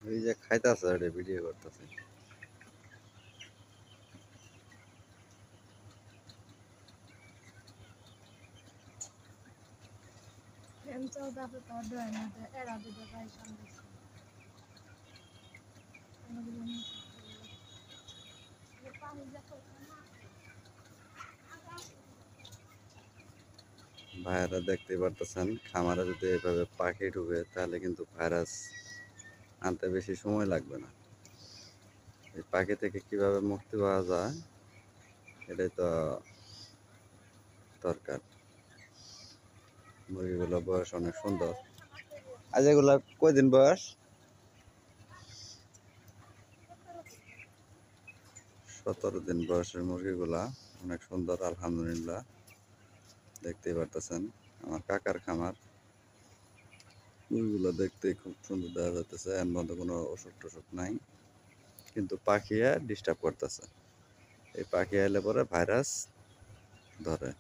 ওই যে খাইতেছে ওটা ভিডিও করতেছে। ভাইয়ারা দেখতে পারতেছেন খামারে যদি এভাবে পাখি ঢুকে তাহলে কিন্তু ভাইরাস আনতে বেশি সময় লাগবে না। এই পাখি থেকে কিভাবে মুক্তি পাওয়া যায় এটাই তো দরকার। মুরগিগুলো বয়স অনেক সুন্দর। আজ এগুলা কয়দিন বয়স? 17 দিন বয়সের মুরগিগুলা অনেক সুন্দর আলহামদুলিল্লাহ। দেখতেই পারতেছেন আমার কাকার খামার। মুরগিগুলো দেখতে খুব সুন্দর দেখা যাইতেছে, এর মধ্যে কোনো ওষুধ টষুধ নাই, কিন্তু পাখি ডিস্টার্ব করতেছে। এই পাখি এলে পরে ভাইরাস ধরে।